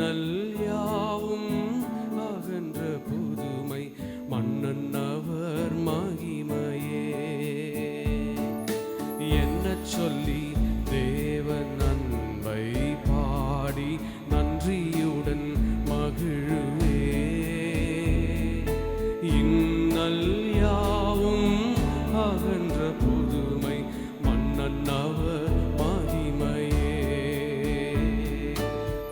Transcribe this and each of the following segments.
இன்னல் யாவும் அகன்ற புதுமை மன்னன் அவர் மகிமையே. என்ன சொல்லி தேவன் அன்பை பாடி நன்றியுடன் மகிழுவே. இன்னல் யாவும் அகன்ற புதுமை மன்னன் அவர் மகிமையே.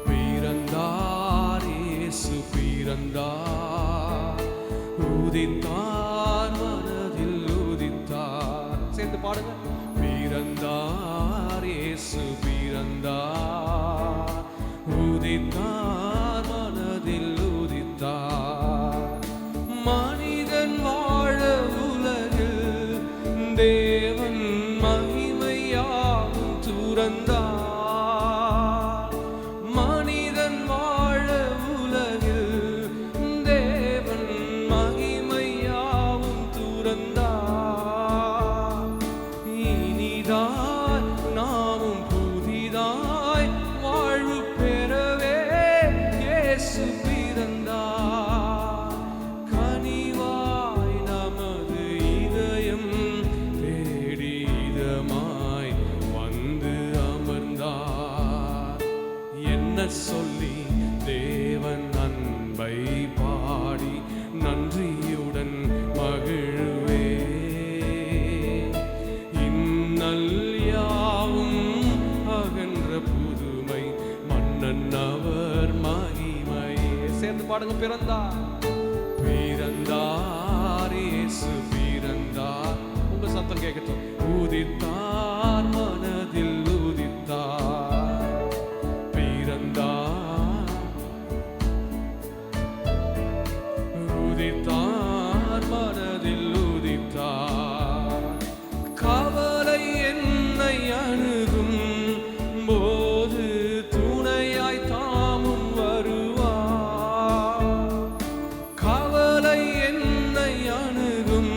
பிறந்தார் இயேசு பிறந்தார், உதித்தார் மனதில் உதித்தார். சேர்ந்து பாடுங்க. பிறந்தார் இயேசு பிறந்தார், உதித்தார் மனதில் உதித்தார். மனிதன் வாழ உலகில் தேவன் மகிமையாவும் துறந்தார். மனிதன் வாழ உலகில் தேவன் மகிமையாவும் துறந்தார். இனிதாய் நாமும் புதிதாய் வாழ்வு பெறவே இயேசு பிறந்தார். கனிவாய் நமது இதயம் தேடி இதமாய் வந்து அமர்ந்தார். என்ன சொல்லி தேவன் அன்பை பாடி நன்றியுடன் மகிழுவே. இன்னல் யாவும் அகன்ற புதுமை மன்னன் அவர் மகிமையே. சேர்ந்து பாடுங்க. பிறந்தார் பிறந்தார் இயேசு பிறந்தார். உங்க சத்தம் கேட்கட்டும். உதித்தார் மனதில் உதித்தார். பிறந்தார் உதித்தார் மனதில் உதித்தார். கவலை என்னை அணுகும் போது துணையாய் தாமும் வருவார். கவலை என்னை அணுகும்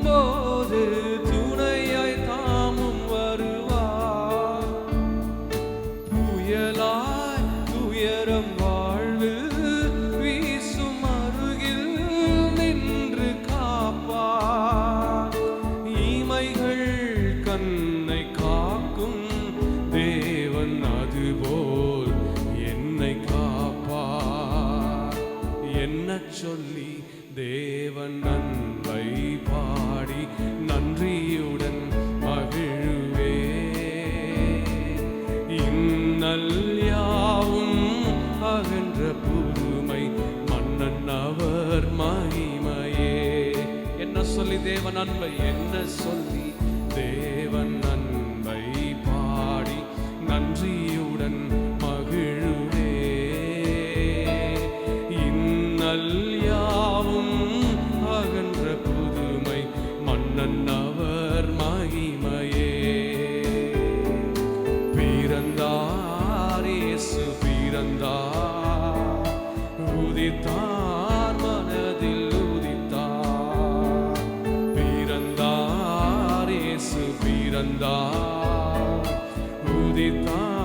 போது துணையாய் தாமும் வருவார். புயலாய் துயரம் வாழ்வில் வீசும் அருகில் நின்று காப்பார். இமைகள் கண்ணை காக்கும் தேவன் அதுபோல் என்னை காப்பார். என்ன சொல்லி தேவன் அன்பை பாடி நன்றியுடன் மகிழுவே. இன்னல் யாவும் அகன்ற புதுமை மன்னன் அவர் மகிமையே. என்ன சொல்லி தேவன் அன்பை, என்ன சொல்லி தேவன் அன்பை பாடி நன்றியுடன் மகிழுவே. இன்னல் யாவும் அகன்ற புதுமை மன்னன் அவர் மகிமையே. பிறந்தார் இயேசு பிறந்தார், உதித்தார் மனதில் உதித்தார். பிறந்தார் இயேசு பிறந்தார், உதித்தார்